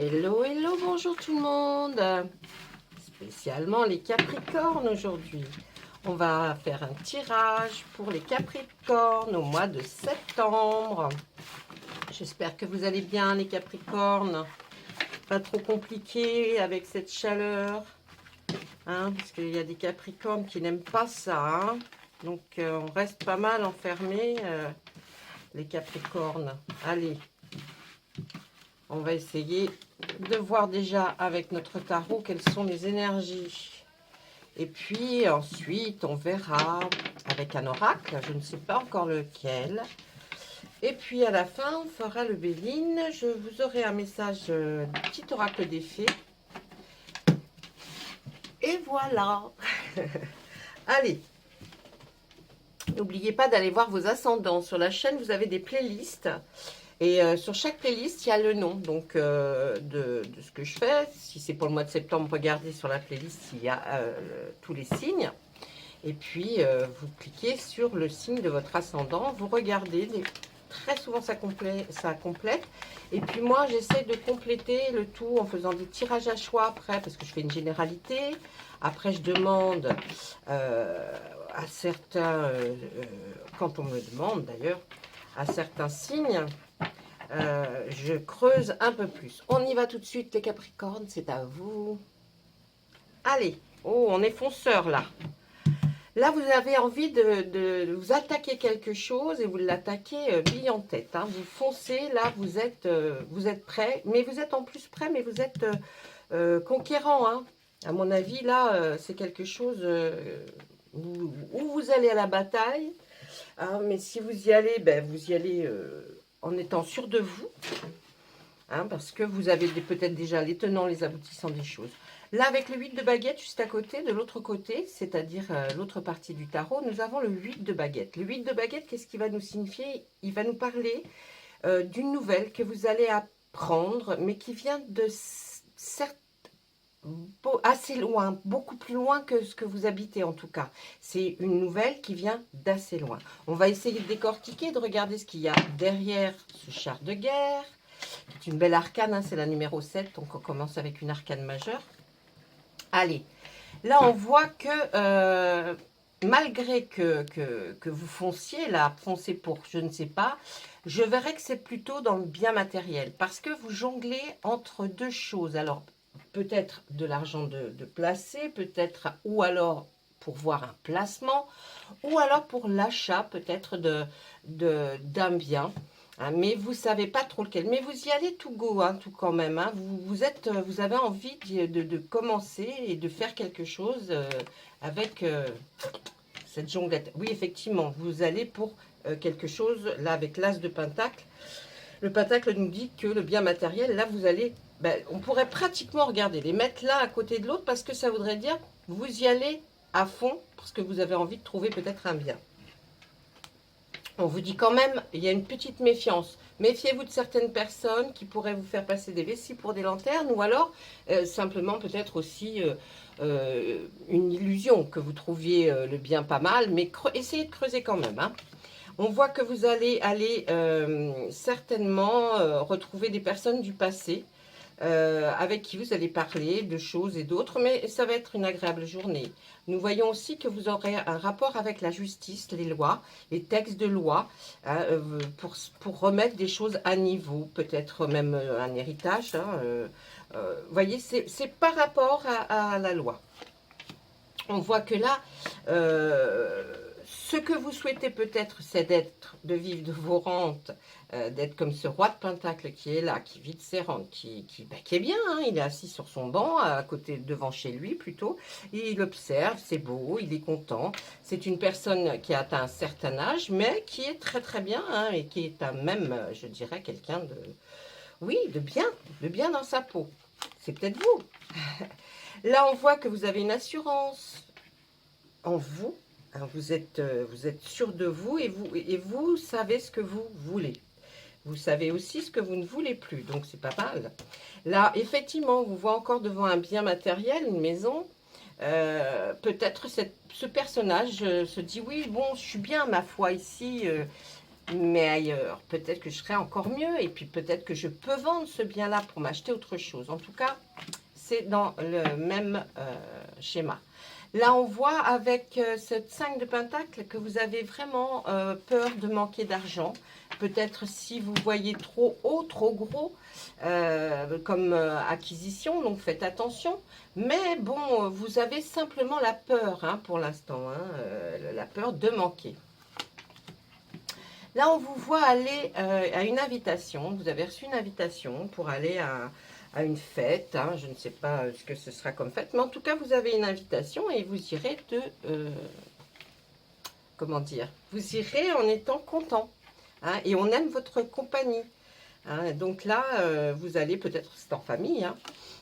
Hello, hello, bonjour tout le monde. Spécialement les Capricornes aujourd'hui. On va faire un tirage pour les Capricornes au mois de septembre. J'espère que vous allez bien les Capricornes. Pas trop compliqué avec cette chaleur. Hein, parce qu'il y a des Capricornes qui n'aiment pas ça. Hein. Donc on reste pas mal enfermés les Capricornes. Allez. On va essayer de voir déjà avec notre tarot quelles sont les énergies. Et puis ensuite, on verra avec un oracle, je ne sais pas encore lequel. Et puis à la fin, on fera le Béline. Je vous aurai un message du petit oracle des fées. Et voilà. Allez. N'oubliez pas d'aller voir vos ascendants. Sur la chaîne, vous avez des playlists. Et sur chaque playlist, il y a le nom donc, de ce que je fais. Si c'est pour le mois de septembre, regardez sur la playlist, il y a tous les signes. Et puis, vous cliquez sur le signe de votre ascendant. Vous regardez. Très souvent, ça complète. Et puis moi, j'essaie de compléter le tout en faisant des tirages à choix après, parce que je fais une généralité. Après, je demande à certains, quand on me demande d'ailleurs, à certains signes, je creuse un peu plus. On y va tout de suite, les Capricornes, c'est à vous. Allez, oh, on est fonceur là. Là, vous avez envie de vous attaquer quelque chose et vous l'attaquez bille en tête. Hein. Vous foncez, là, vous êtes prêt. Mais vous êtes en plus prêt, mais vous êtes conquérant. Hein. À mon avis, là, c'est quelque chose où vous allez à la bataille. Hein, mais si vous y allez, ben, vous y allez en étant sûr de vous. Hein, parce que vous avez peut-être déjà les tenants, les aboutissants des choses. Là, avec le 8 de baguette, juste à côté, de l'autre côté, c'est-à-dire l'autre partie du tarot, nous avons le 8 de baguette. Le 8 de baguette, qu'est-ce qu'il va nous signifier? Il va nous parler d'une nouvelle que vous allez apprendre, mais qui vient de certes assez loin, beaucoup plus loin que ce que vous habitez en tout cas. C'est une nouvelle qui vient d'assez loin. On va essayer de décortiquer, de regarder ce qu'il y a derrière ce char de guerre. C'est une belle arcane, hein, c'est la numéro 7, donc on commence avec une arcane majeure. Allez, là on voit que malgré que vous fonciez, là, foncez pour je ne sais pas, je verrais que c'est plutôt dans le bien matériel, parce que vous jonglez entre deux choses. Alors, peut-être de l'argent de placer, peut-être, ou alors pour voir un placement, ou alors pour l'achat peut-être d'un bien. Hein, mais vous ne savez pas trop lequel. Mais vous y allez tout go, hein, tout quand même. Hein. Vous avez envie de commencer et de faire quelque chose avec cette jonglette. Oui, effectivement, vous allez pour quelque chose, là, avec l'as de pentacle. Le pentacle nous dit que le bien matériel, là, vous allez... Ben, on pourrait pratiquement, regarder, les mettre l'un à côté de l'autre parce que ça voudrait dire que vous y allez à fond parce que vous avez envie de trouver peut-être un bien. On vous dit quand même, il y a une petite méfiance. Méfiez-vous de certaines personnes qui pourraient vous faire passer des vessies pour des lanternes ou alors simplement peut-être aussi une illusion que vous trouviez le bien pas mal, mais essayez de creuser quand même. Hein. On voit que vous allez aller certainement retrouver des personnes du passé avec qui vous allez parler de choses et d'autres, mais ça va être une agréable journée. Nous voyons aussi que vous aurez un rapport avec la justice, les lois, les textes de loi, hein, pour remettre des choses à niveau, peut-être même un héritage. Hein, vous voyez, c'est par rapport à la loi. On voit que là, ce que vous souhaitez peut-être, c'est de vivre de vos rentes, d'être comme ce roi de Pentacle qui est là, qui vit de ses rentes, qui est bien, hein, il est assis sur son banc, à côté, devant chez lui plutôt, et il observe, c'est beau, il est content. C'est une personne qui a atteint un certain âge, mais qui est très très bien, hein, et qui est même, je dirais, quelqu'un de, oui, de bien dans sa peau. C'est peut-être vous. Là, on voit que vous avez une assurance en vous. Hein, vous êtes sûr de vous et vous savez ce que vous voulez. Vous savez aussi ce que vous ne voulez plus, donc c'est pas mal. Là, effectivement, on vous voit encore devant un bien matériel, une maison. Peut-être ce personnage se dit, oui, bon, je suis bien, ma foi, ici. mais ailleurs. Peut-être que je serai encore mieux, et puis peut-être que je peux vendre ce bien-là pour m'acheter autre chose. En tout cas, c'est dans le même schéma. Là, on voit avec ce 5 de Pentacle que vous avez vraiment peur de manquer d'argent. Peut-être si vous voyez trop haut, trop gros comme acquisition, donc faites attention. Mais bon, vous avez simplement la peur hein, pour l'instant, hein, la peur de manquer. Là, on vous voit aller à une invitation. Vous avez reçu une invitation pour aller à une fête. Hein. Je ne sais pas ce que ce sera comme fête. Mais en tout cas, vous avez une invitation et vous irez comment dire, vous irez en étant content. Hein, et on aime votre compagnie. Hein. Donc là, vous allez peut-être, c'est en famille, hein,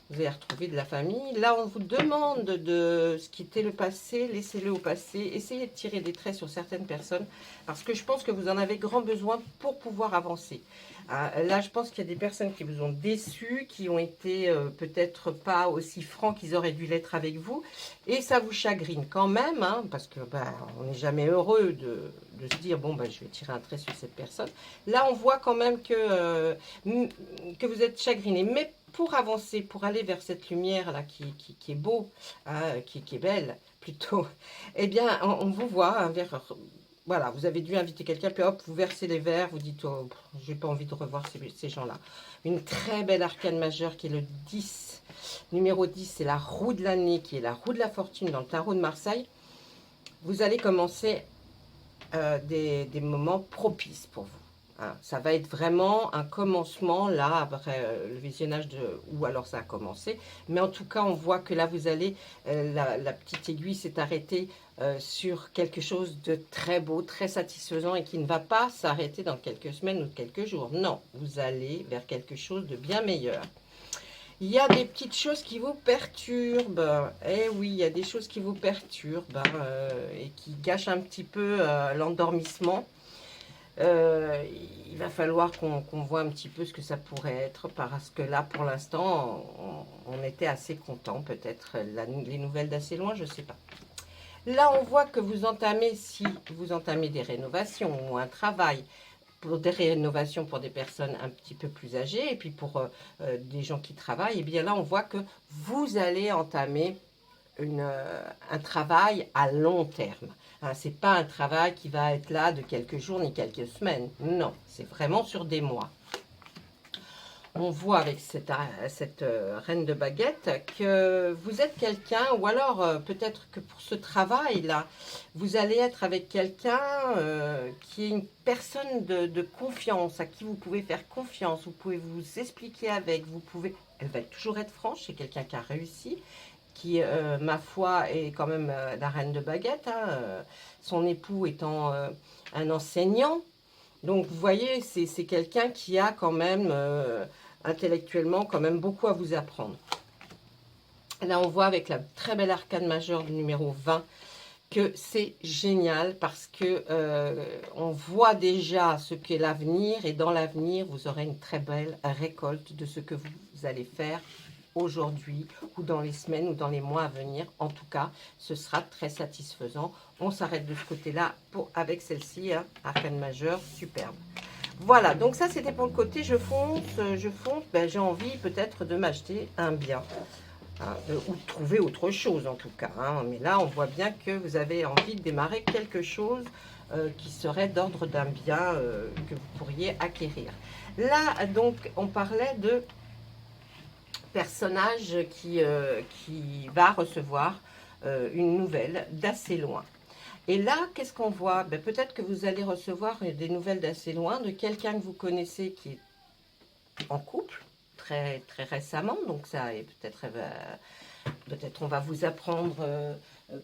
vous allez retrouver de la famille. Là, on vous demande de ce qui était le passé, laissez-le au passé. Essayez de tirer des traits sur certaines personnes parce que je pense que vous en avez grand besoin pour pouvoir avancer. Là, je pense qu'il y a des personnes qui vous ont déçu, qui ont été peut-être pas aussi francs qu'ils auraient dû l'être avec vous. Et ça vous chagrine quand même, hein, parce que on n'est jamais heureux de se dire, bon, je vais tirer un trait sur cette personne. Là, on voit quand même que vous êtes chagriné. Mais pour avancer, pour aller vers cette lumière-là qui est beau, hein, qui est belle plutôt, eh bien, on vous voit hein, vers... Voilà, vous avez dû inviter quelqu'un, puis hop, vous versez les verres, vous dites, oh, j'ai pas envie de revoir ces gens-là. Une très belle arcane majeure qui est le 10. Numéro 10, c'est la roue de l'année, qui est la roue de la fortune dans le tarot de Marseille. Vous allez commencer des moments propices pour vous. Hein. Ça va être vraiment un commencement, là, après le visionnage ou alors ça a commencé. Mais en tout cas, on voit que là, vous allez, la petite aiguille s'est arrêtée sur quelque chose de très beau, très satisfaisant et qui ne va pas s'arrêter dans quelques semaines ou quelques jours. Non, vous allez vers quelque chose de bien meilleur. Il y a des petites choses qui vous perturbent. Eh oui, il y a des choses qui vous perturbent et qui gâchent un petit peu l'endormissement. Il va falloir qu'on voit un petit peu ce que ça pourrait être parce que là, pour l'instant, on était assez content. Peut-être les nouvelles d'assez loin, je ne sais pas. Là, on voit que vous entamez, si vous entamez des rénovations ou un travail, pour des rénovations pour des personnes un petit peu plus âgées et puis pour des gens qui travaillent, et bien là, on voit que vous allez entamer un travail à long terme. Hein, ce n'est pas un travail qui va être là de quelques jours ni quelques semaines. Non, c'est vraiment sur des mois. On voit avec cette reine de baguette que vous êtes quelqu'un, ou alors peut-être que pour ce travail-là, vous allez être avec quelqu'un qui est une personne de confiance, à qui vous pouvez faire confiance, vous pouvez vous expliquer avec, elle va toujours être franche, c'est quelqu'un qui a réussi, qui, ma foi, est quand même la reine de baguette, hein, son époux étant un enseignant. Donc, vous voyez, c'est quelqu'un qui a quand même, intellectuellement, quand même beaucoup à vous apprendre. Là, on voit avec la très belle arcane majeure du numéro 20 que c'est génial parce que on voit déjà ce qu'est l'avenir et dans l'avenir, vous aurez une très belle récolte de ce que vous allez faire aujourd'hui ou dans les semaines ou dans les mois à venir. En tout cas, ce sera très satisfaisant. On s'arrête de ce côté-là avec celle-ci, hein, arcane majeure, superbe. Voilà, donc ça c'était pour le côté je fonce, j'ai envie peut-être de m'acheter un bien. Hein, ou de trouver autre chose en tout cas. Hein. Mais là, on voit bien que vous avez envie de démarrer quelque chose qui serait d'ordre d'un bien que vous pourriez acquérir. Là, donc, on parlait de personnage qui va recevoir une nouvelle d'assez loin. Et là, qu'est-ce qu'on voit? Peut-être que vous allez recevoir des nouvelles d'assez loin de quelqu'un que vous connaissez qui est en couple très, très récemment. Donc ça est peut-être on va vous apprendre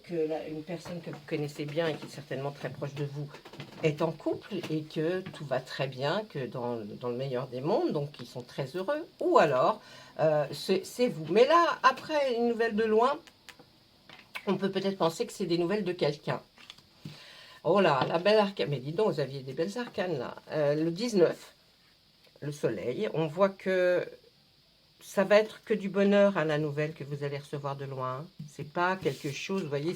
que une personne que vous connaissez bien et qui est certainement très proche de vous est en couple et que tout va très bien, que dans le meilleur des mondes, donc ils sont très heureux. Ou alors, c'est vous. Mais là, après une nouvelle de loin, on peut peut-être penser que c'est des nouvelles de quelqu'un. Oh là, la belle arcane. Mais dis donc, vous aviez des belles arcanes là. Le 19, le soleil, on voit que ça va être que du bonheur à la nouvelle que vous allez recevoir de loin. C'est pas quelque chose, vous voyez,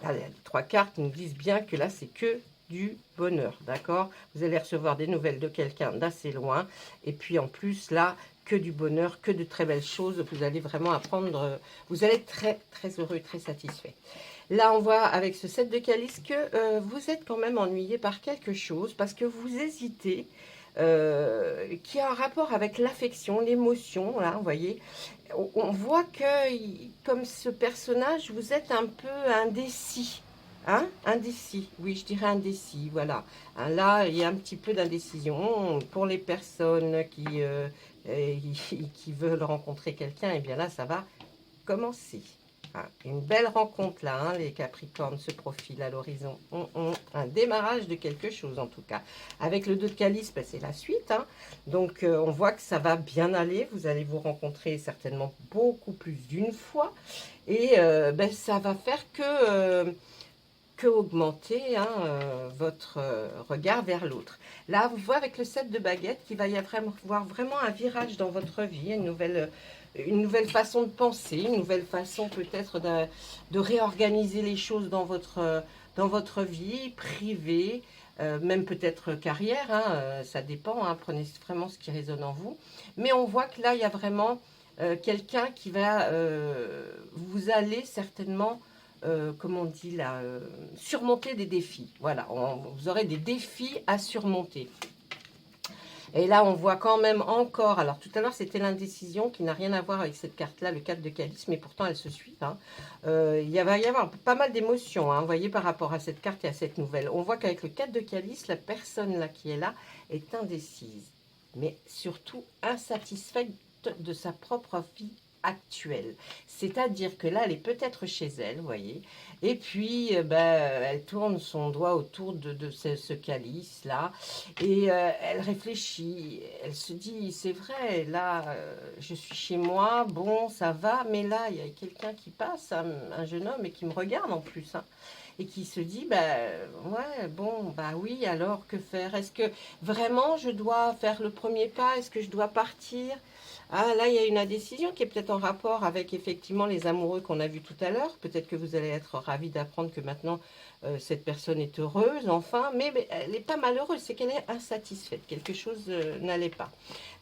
là, les 3 cartes nous disent bien que là, c'est que du bonheur, d'accord? Vous allez recevoir des nouvelles de quelqu'un d'assez loin. Et puis en plus, là, que du bonheur, que de très belles choses. Vous allez vraiment apprendre, vous allez être très, très heureux, très satisfait. Là, on voit avec ce 7 de calice que vous êtes quand même ennuyé par quelque chose parce que vous hésitez, qui a un rapport avec l'affection, l'émotion. Là, vous voyez, on voit que, comme ce personnage, vous êtes un peu indécis. Hein? Indécis, oui, je dirais indécis, voilà. Hein, là, il y a un petit peu d'indécision. Pour les personnes qui veulent rencontrer quelqu'un, et bien là, ça va commencer. Ah, une belle rencontre là, hein, les Capricornes se profilent à l'horizon. Un démarrage de quelque chose en tout cas. Avec le 2 de calice, ben, c'est la suite. Hein. Donc on voit que ça va bien aller. Vous allez vous rencontrer certainement beaucoup plus d'une fois. Et ben, ça va faire que augmenter hein, votre regard vers l'autre. Là, vous voyez avec le 7 de baguette qu'il va y avoir vraiment un virage dans votre vie, une nouvelle façon de penser, une nouvelle façon peut-être de réorganiser les choses dans votre vie privée, même peut-être carrière, hein, ça dépend, hein, prenez vraiment ce qui résonne en vous. Mais on voit que là, il y a vraiment quelqu'un qui va, vous allez certainement comment on dit là, surmonter des défis. Voilà, vous aurez des défis à surmonter. Et là, on voit quand même encore, alors tout à l'heure, c'était l'indécision qui n'a rien à voir avec cette carte-là, le 4 de calice, mais pourtant, elles se suivent. Hein. Il va y avoir pas mal d'émotions, hein, vous voyez, par rapport à cette carte et à cette nouvelle. On voit qu'avec le 4 de calice, la personne là qui est là est indécise, mais surtout insatisfaite de sa propre vie actuelle. C'est-à-dire que là, elle est peut-être chez elle, vous voyez, et puis elle tourne son doigt autour de ce calice-là, et elle réfléchit, elle se dit, c'est vrai, là, je suis chez moi, bon, ça va, mais là, il y a quelqu'un qui passe, un jeune homme, et qui me regarde en plus, hein, et qui se dit, ouais, bon, oui, alors, que faire? Est-ce que vraiment je dois faire le premier pas? Est-ce que je dois partir? Ah, là, il y a une indécision qui est peut-être en rapport avec effectivement les amoureux qu'on a vus tout à l'heure. Peut-être que vous allez être ravis d'apprendre que maintenant, cette personne est heureuse, enfin, mais elle n'est pas malheureuse, c'est qu'elle est insatisfaite. Quelque chose n'allait pas.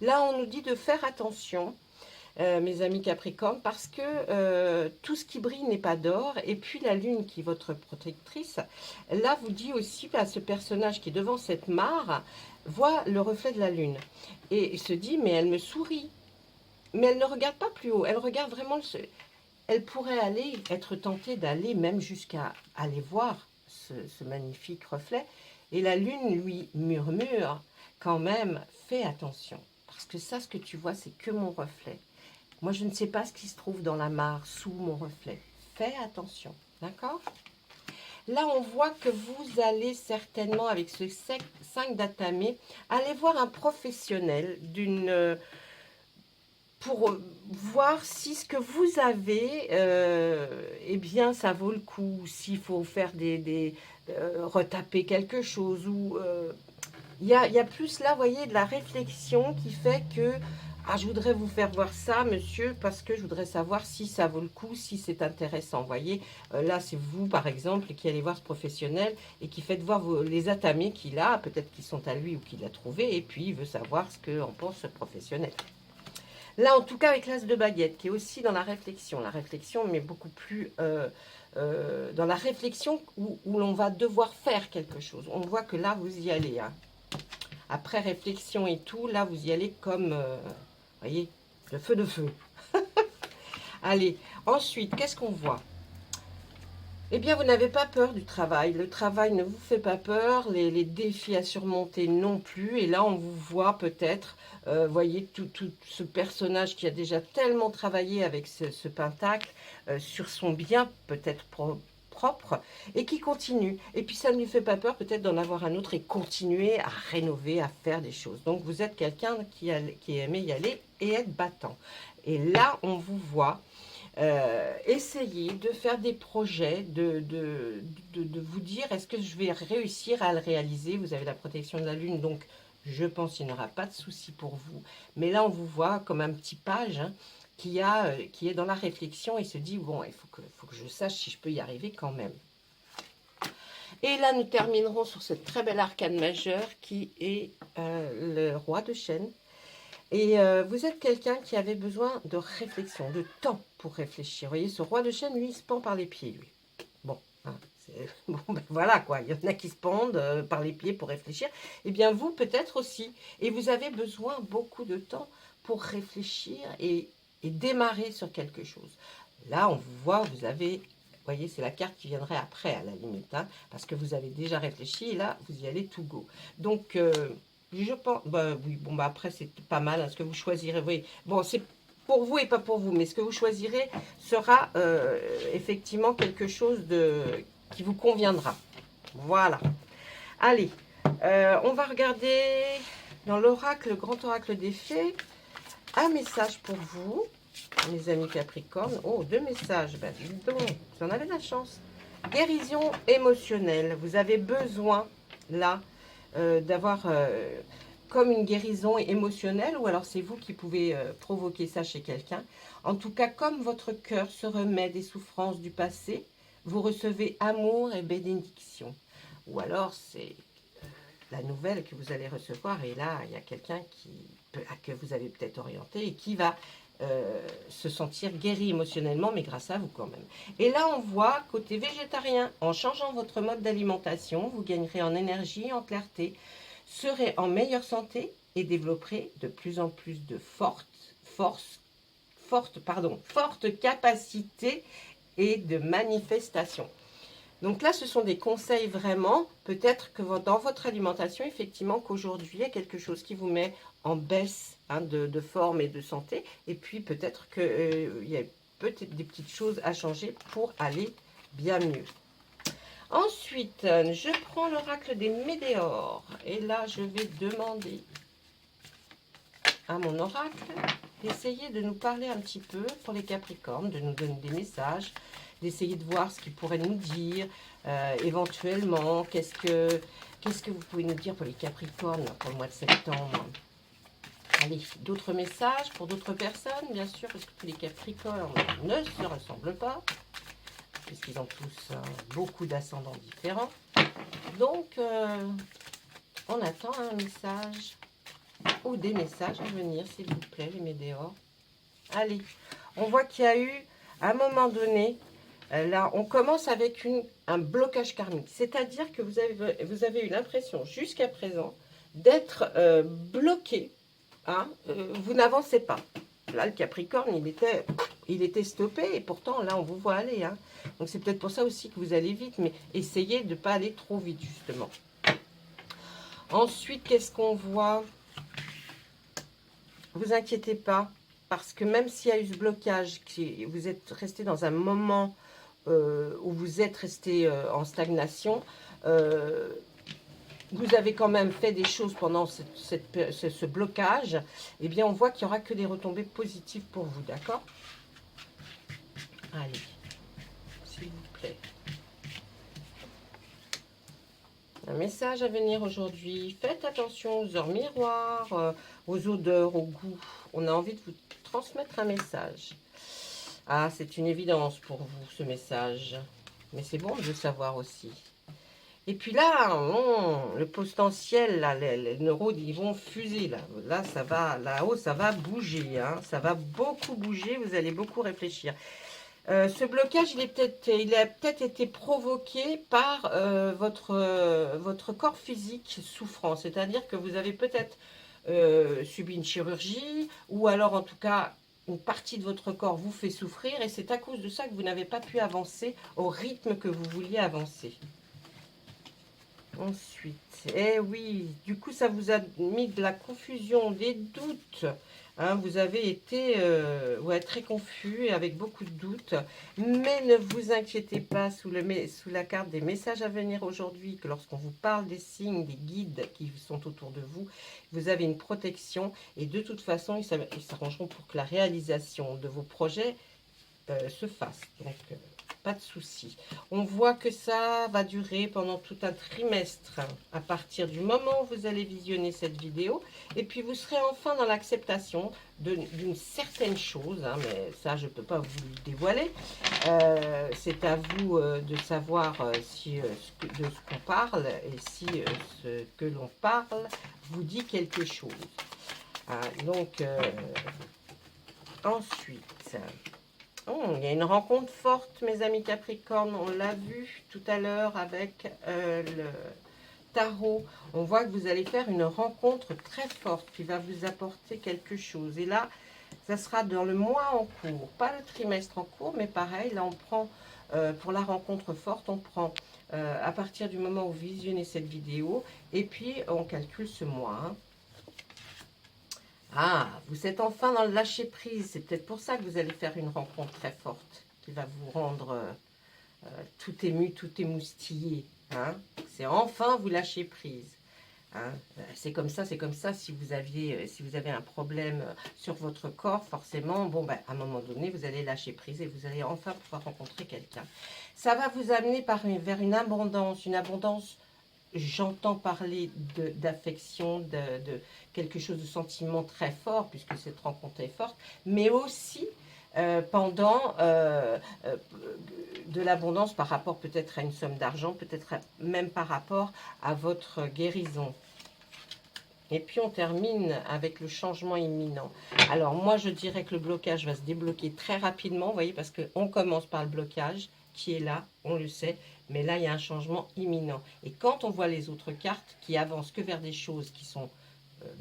Là, on nous dit de faire attention, mes amis Capricorne, parce que tout ce qui brille n'est pas d'or. Et puis la lune, qui est votre protectrice, là, vous dit aussi, ce personnage qui est devant cette mare, voit le reflet de la lune. Et il se dit, mais elle me sourit. Mais elle ne regarde pas plus haut, elle regarde vraiment, elle pourrait être tentée d'aller même jusqu'à aller voir ce magnifique reflet. Et la lune lui murmure, quand même, fais attention. Parce que ça, ce que tu vois, c'est que mon reflet. Moi, je ne sais pas ce qui se trouve dans la mare, sous mon reflet. Fais attention, d'accord? Là, on voit que vous allez certainement, avec ce 5 d'atamé, aller voir un professionnel pour voir si ce que vous avez, eh bien, ça vaut le coup, s'il faut faire retaper quelque chose, ou il y a plus là, vous voyez, de la réflexion qui fait que, ah, je voudrais vous faire voir ça, monsieur, parce que je voudrais savoir si ça vaut le coup, si c'est intéressant, vous voyez. Là, c'est vous, par exemple, qui allez voir ce professionnel et qui faites voir les atamés qu'il a, peut-être qu'ils sont à lui ou qu'il a trouvé, et puis il veut savoir ce qu'en pense ce professionnel. Là, en tout cas, avec l'as de baguette, qui est aussi dans la réflexion. La réflexion, mais beaucoup plus dans la réflexion où l'on va devoir faire quelque chose. On voit que là, vous y allez. Hein. Après réflexion et tout, là, vous y allez comme, vous voyez, le feu de feu. Allez, ensuite, qu'est-ce qu'on voit? Eh bien, vous n'avez pas peur du travail. Le travail ne vous fait pas peur. Les défis à surmonter non plus. Et là, on vous voit peut-être, voyez, tout ce personnage qui a déjà tellement travaillé avec ce pentacle sur son bien peut-être propre et qui continue. Et puis, ça ne lui fait pas peur peut-être d'en avoir un autre et continuer à rénover, à faire des choses. Donc, vous êtes quelqu'un qui aimait y aller et être battant. Et là, on vous voit essayez de faire des projets, de vous dire, est-ce que je vais réussir à le réaliser? Vous avez la protection de la lune, donc je pense qu'il n'y aura pas de souci pour vous. Mais là, on vous voit comme un petit page, hein, qui est dans la réflexion et se dit, bon, il faut que je sache si je peux y arriver quand même. Et là, nous terminerons sur cette très belle arcane majeure qui est le roi de chaîne. Et vous êtes quelqu'un qui avait besoin de réflexion, de temps pour réfléchir. Vous voyez, ce roi de chaîne, lui, il se pend par les pieds, lui. Bon, hein, bon ben voilà quoi, il y en a qui se pendent par les pieds pour réfléchir. Eh bien, vous, peut-être aussi. Et vous avez besoin beaucoup de temps pour réfléchir et démarrer sur quelque chose. Là, on vous voit, vous avez... Vous voyez, c'est la carte qui viendrait après, à la limite, hein, parce que vous avez déjà réfléchi, et là, vous y allez tout go. Donc, je pense... Bah, oui, bon, bah après, c'est pas mal, hein, ce que vous choisirez. Oui, bon, c'est pour vous et pas pour vous, mais ce que vous choisirez sera effectivement quelque chose qui vous conviendra. Voilà. Allez, on va regarder dans l'oracle, le grand oracle des fées, un message pour vous. Mes amis Capricorne, oh, 2 messages, ben dites donc, vous en avez de la chance. Guérison émotionnelle, vous avez besoin, là, d'avoir comme une guérison émotionnelle, ou alors c'est vous qui pouvez provoquer ça chez quelqu'un. En tout cas, comme votre cœur se remet des souffrances du passé, vous recevez amour et bénédiction. Ou alors c'est la nouvelle que vous allez recevoir, et là, il y a quelqu'un que vous avez peut-être orienté et qui va se sentir guéri émotionnellement, mais grâce à vous quand même. Et là, on voit côté végétarien, en changeant votre mode d'alimentation, vous gagnerez en énergie, en clarté, serez en meilleure santé et développerez de plus en plus de fortes capacités et de manifestation. Donc là, ce sont des conseils vraiment, peut-être que dans votre alimentation, effectivement, qu'aujourd'hui, il y a quelque chose qui vous met en baisse hein, de forme et de santé. Et puis, peut-être qu'il y a peut-être des petites choses à changer pour aller bien mieux. Ensuite, je prends l'oracle des météores. Et là, je vais demander à mon oracle d'essayer de nous parler un petit peu pour les Capricornes, de nous donner des messages, d'essayer de voir ce qu'ils pourraient nous dire, éventuellement, qu'est-ce que vous pouvez nous dire pour les Capricornes pour le mois de septembre. Allez, d'autres messages pour d'autres personnes, bien sûr, parce que tous les Capricornes ne se ressemblent pas, puisqu'ils ont tous beaucoup d'ascendants différents. Donc, on attend un message ou des messages à venir, s'il vous plaît, les météores. Allez, on voit qu'il y a eu, à un moment donné, là, on commence avec un blocage karmique. C'est-à-dire que vous avez eu l'impression, jusqu'à présent, d'être bloqué. Hein, vous n'avancez pas. Là, le Capricorne, il était stoppé. Et pourtant, là, on vous voit aller. Hein. Donc, c'est peut-être pour ça aussi que vous allez vite. Mais essayez de ne pas aller trop vite, justement. Ensuite, qu'est-ce qu'on voit? Vous inquiétez pas. Parce que même s'il y a eu ce blocage, vous êtes resté dans un moment où vous êtes resté en stagnation, vous avez quand même fait des choses pendant ce blocage, eh bien on voit qu'il n'y aura que des retombées positives pour vous, d'accord? Allez, s'il vous plaît. Un message à venir aujourd'hui. Faites attention aux heures miroirs, aux odeurs, aux goûts. On a envie de vous transmettre un message. Ah, c'est une évidence pour vous, ce message. Mais c'est bon de le savoir aussi. Et puis là, le potentiel, là, les neurones, ils vont fuser. Là ça va, là-haut, ça va bouger. Hein, ça va beaucoup bouger, vous allez beaucoup réfléchir. Ce blocage, il a peut-être été provoqué par votre corps physique souffrant. C'est-à-dire que vous avez peut-être subi une chirurgie, ou alors en tout cas, une partie de votre corps vous fait souffrir, et c'est à cause de ça que vous n'avez pas pu avancer au rythme que vous vouliez avancer. Ensuite, eh oui, du coup, ça vous a mis de la confusion, des doutes. Hein, vous avez été ouais, très confus et avec beaucoup de doutes. Mais ne vous inquiétez pas sous la carte des messages à venir aujourd'hui, que lorsqu'on vous parle des signes, des guides qui sont autour de vous, vous avez une protection. Et de toute façon, ils s'arrangeront pour que la réalisation de vos projets se fasse. Donc, pas de souci. On voit que ça va durer pendant tout un trimestre, à partir du moment où vous allez visionner cette vidéo. Et puis, vous serez enfin dans l'acceptation d'une certaine chose, hein, mais ça, je ne peux pas vous le dévoiler. C'est à vous de savoir si, de ce qu'on parle et si ce que l'on parle vous dit quelque chose. Ah, donc, ensuite, il y a une rencontre forte, mes amis Capricorne. On l'a vu tout à l'heure avec le tarot. On voit que vous allez faire une rencontre très forte qui va vous apporter quelque chose. Et là, ça sera dans le mois en cours, pas le trimestre en cours, mais pareil, là on prend, pour la rencontre forte, on prend à partir du moment où vous visionnez cette vidéo, et puis on calcule ce mois. Hein. Ah, vous êtes enfin dans le lâcher prise, c'est peut-être pour ça que vous allez faire une rencontre très forte, qui va vous rendre tout ému, tout émoustillé. Hein. C'est enfin vous lâcher prise. Hein, c'est comme ça, c'est comme ça. Si vous avez un problème sur votre corps, forcément, bon, ben, à un moment donné, vous allez lâcher prise et vous allez enfin pouvoir rencontrer quelqu'un. Ça va vous amener vers une abondance, j'entends parler d'affection, de quelque chose de sentiment très fort, puisque cette rencontre est forte, mais aussi pendant de l'abondance par rapport peut-être à une somme d'argent, peut-être même par rapport à votre guérison. Et puis on termine avec le changement imminent. Alors moi je dirais que le blocage va se débloquer très rapidement, vous voyez, parce qu'on commence par le blocage qui est là, on le sait, mais là il y a un changement imminent. Et quand on voit les autres cartes qui avancent que vers des choses qui sont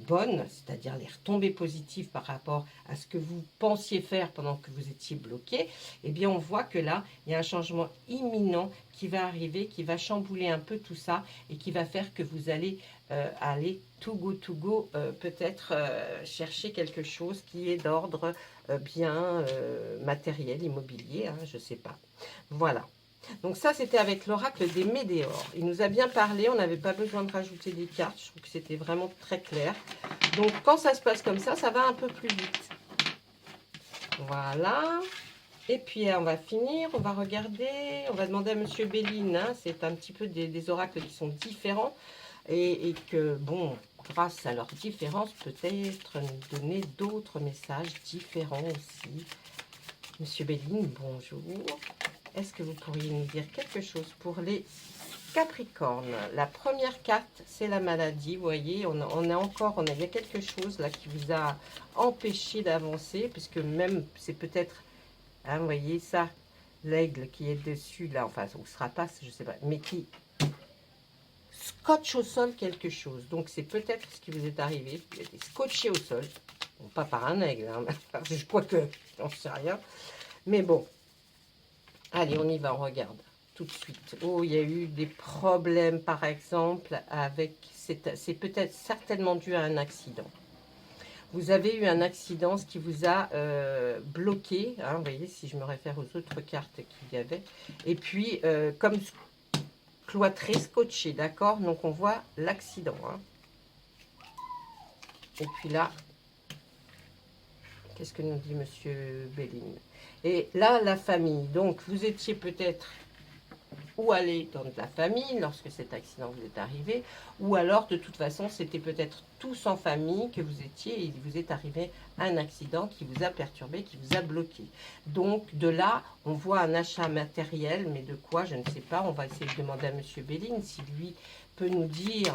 bonnes, c'est-à-dire les retombées positives par rapport à ce que vous pensiez faire pendant que vous étiez bloqué, eh bien on voit que là, il y a un changement imminent qui va arriver, qui va chambouler un peu tout ça et qui va faire que vous allez aller to go, peut-être chercher quelque chose qui est d'ordre bien matériel, immobilier, hein, je ne sais pas. Voilà. Donc ça, c'était avec l'oracle des météores. Il nous a bien parlé, on n'avait pas besoin de rajouter des cartes. Je trouve que c'était vraiment très clair. Donc quand ça se passe comme ça va un peu plus vite. Voilà. Et puis on va finir, on va regarder, on va demander à Monsieur Béline. Hein, c'est un petit peu des oracles qui sont différents. Et que, bon, grâce à leur différence, peut-être nous donner d'autres messages différents aussi. Monsieur Béline, bonjour. Est-ce que vous pourriez nous dire quelque chose pour les Capricornes? La première carte, c'est la maladie. Vous voyez, il y a quelque chose là qui vous a empêché d'avancer, puisque même, c'est peut-être, hein, vous voyez ça, l'aigle qui est dessus, là, enfin, ou ce rapace, je ne sais pas, mais qui scotche au sol quelque chose. Donc, c'est peut-être ce qui vous est arrivé. Vous avez été scotché au sol. Bon, pas par un aigle, hein, je crois que, j'en sais rien. Mais bon. Allez, on y va, on regarde tout de suite. Oh, il y a eu des problèmes, par exemple, avec... C'est peut-être certainement dû à un accident. Vous avez eu un accident, ce qui vous a bloqué. Hein, vous voyez, si je me réfère aux autres cartes qu'il y avait. Et puis, comme cloîtré, scotché, d'accord? Donc, on voit l'accident. Hein. Et puis là, qu'est-ce que nous dit Monsieur Béline? Et là, la famille. Donc, vous étiez peut-être ou allé dans la famille lorsque cet accident vous est arrivé, ou alors, de toute façon, c'était peut-être tous en famille que vous étiez et il vous est arrivé un accident qui vous a perturbé, qui vous a bloqué. Donc, de là, on voit un achat matériel, mais de quoi, je ne sais pas. On va essayer de demander à Monsieur Béline si lui peut nous dire...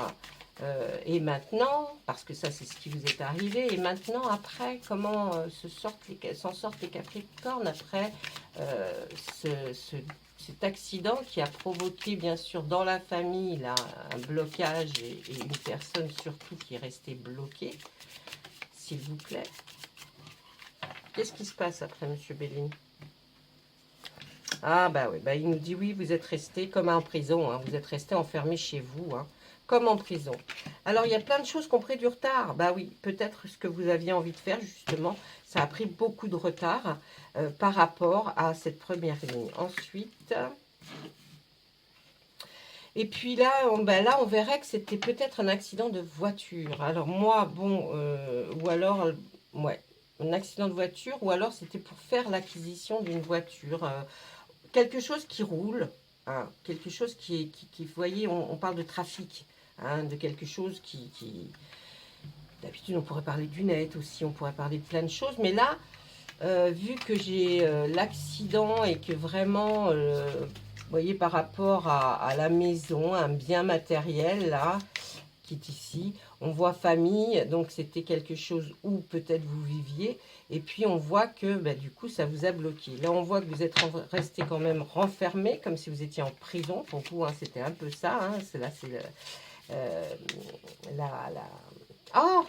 et maintenant, parce que ça c'est ce qui vous est arrivé, et maintenant après, comment s'en sortent les Capricornes après cet accident qui a provoqué bien sûr dans la famille là, un blocage et une personne surtout qui est restée bloquée, s'il vous plaît. Qu'est-ce qui se passe après Monsieur Béline? Ah bah oui, bah, il nous dit oui, vous êtes resté comme en prison, hein, vous êtes resté enfermé chez vous, hein, comme en prison. Alors, il y a plein de choses qui ont pris du retard. Bah oui, peut-être ce que vous aviez envie de faire, justement, ça a pris beaucoup de retard par rapport à cette première ligne. Ensuite, et puis là, on verrait que c'était peut-être un accident de voiture. Alors moi, bon, ou alors, ouais, un accident de voiture, ou alors c'était pour faire l'acquisition d'une voiture. quelque chose qui roule, hein, quelque chose vous voyez, on parle de trafic, hein, de quelque chose d'habitude on pourrait parler du net aussi, on pourrait parler de plein de choses, mais là, vu que j'ai l'accident et que vraiment, vous voyez, par rapport à la maison, un bien matériel, là, qui est ici, on voit famille, donc c'était quelque chose où peut-être vous viviez, et puis on voit que, bah, du coup, ça vous a bloqué. Là, on voit que vous êtes resté quand même renfermé, comme si vous étiez en prison, pour vous, hein, c'était un peu ça, hein, là, c'est la... Oh,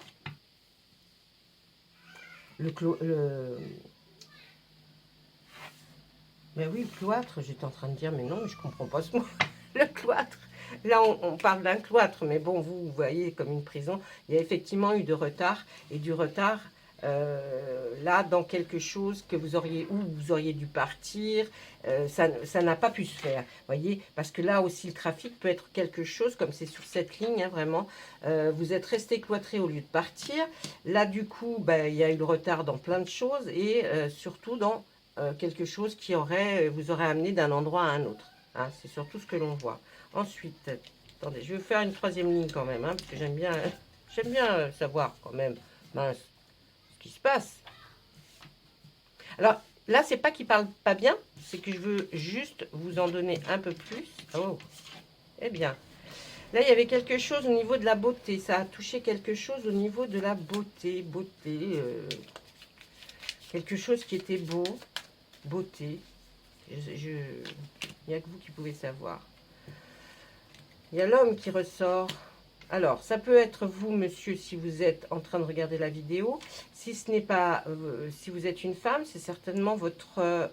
le... Mais oui, le cloître, j'étais en train de dire, mais non, mais je comprends pas ce mot. Le cloître. Là, on parle d'un cloître, mais bon, vous voyez, comme une prison, il y a effectivement eu de retard, et du retard, là, dans quelque chose que vous auriez, où vous auriez dû partir, ça n'a pas pu se faire, voyez, parce que là aussi, le trafic peut être quelque chose, comme c'est sur cette ligne, hein, vraiment, vous êtes resté cloîtré au lieu de partir, là, du coup, ben, il y a eu le retard dans plein de choses, et surtout dans quelque chose qui vous aurait amené d'un endroit à un autre. Hein, c'est surtout ce que l'on voit. Ensuite, attendez, je vais faire une troisième ligne quand même, hein, parce que j'aime bien savoir quand même, mince, ce qui se passe. Alors, là, c'est pas qu'il parle pas bien, c'est que je veux juste vous en donner un peu plus. Oh, eh bien, là, il y avait quelque chose au niveau de la beauté. Ça a touché quelque chose au niveau de la beauté. Quelque chose qui était beau. Beauté. Il n'y a que vous qui pouvez savoir. Il y a l'homme qui ressort. Alors, ça peut être vous, monsieur, si vous êtes en train de regarder la vidéo. Si ce n'est pas, si vous êtes une femme, c'est certainement votre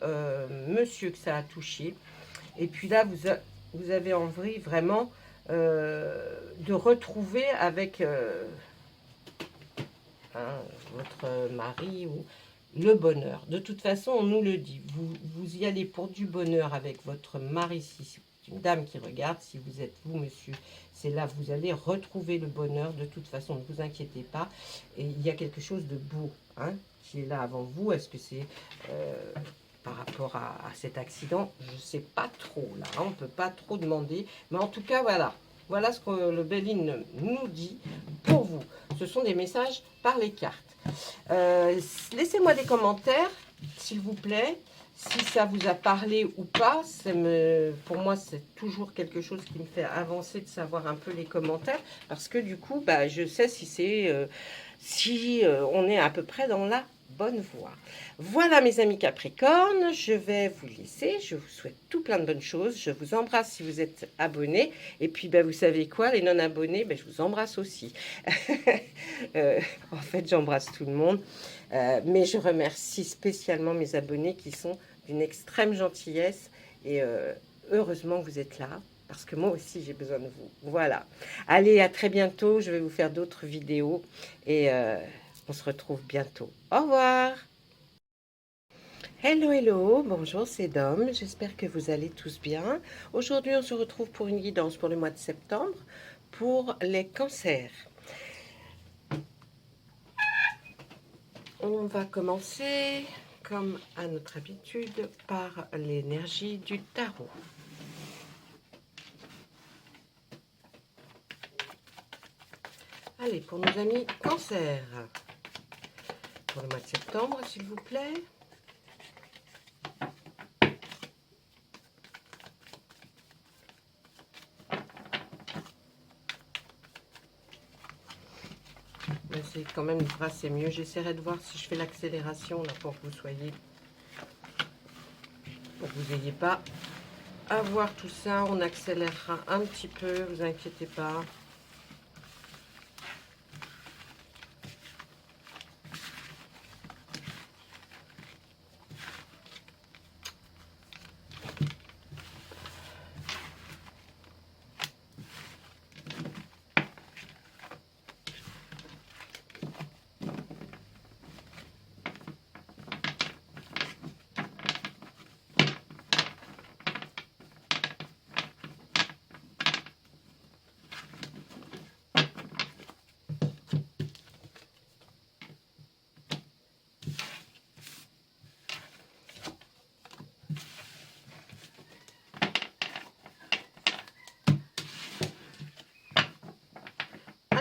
monsieur que ça a touché. Et puis là, vous avez envie vraiment de retrouver avec hein, votre mari ou le bonheur. De toute façon, on nous le dit. Vous y allez pour du bonheur avec votre mari, si c'est une dame qui regarde. Si vous êtes vous, monsieur, c'est là vous allez retrouver le bonheur. De toute façon, ne vous inquiétez pas. Et il y a quelque chose de beau hein, qui est là avant vous. Est-ce que c'est par rapport à cet accident? Je ne sais pas trop, là. Hein, on ne peut pas trop demander. Mais en tout cas, voilà. Voilà ce que le Béline nous dit pour vous. Ce sont des messages par les cartes. Laissez-moi des commentaires, s'il vous plaît, si ça vous a parlé ou pas. Pour moi, c'est toujours quelque chose qui me fait avancer de savoir un peu les commentaires, parce que du coup, bah, je sais si on est à peu près dans la bonne voie. Voilà mes amis Capricorne, je vais vous laisser. Je vous souhaite tout plein de bonnes choses. Je vous embrasse si vous êtes abonnés. Et puis, bah, vous savez quoi, les non-abonnés, bah, je vous embrasse aussi. En fait, j'embrasse tout le monde. Mais je remercie spécialement mes abonnés qui sont d'une extrême gentillesse. Et heureusement que vous êtes là. Parce que moi aussi, j'ai besoin de vous. Voilà. Allez, à très bientôt. Je vais vous faire d'autres vidéos. Et on se retrouve bientôt. Au revoir. Hello, hello. Bonjour, c'est Dom. J'espère que vous allez tous bien. Aujourd'hui, on se retrouve pour une guidance pour le mois de septembre pour les cancers. On va commencer, comme à notre habitude, par l'énergie du tarot. Allez, pour nos amis cancer, pour le mois de septembre, s'il vous plaît. C'est quand même le bras, c'est mieux. J'essaierai de voir si je fais l'accélération là pour que vous soyez, pour que vous n'ayez pas à voir tout ça. On accélérera un petit peu, vous inquiétez pas.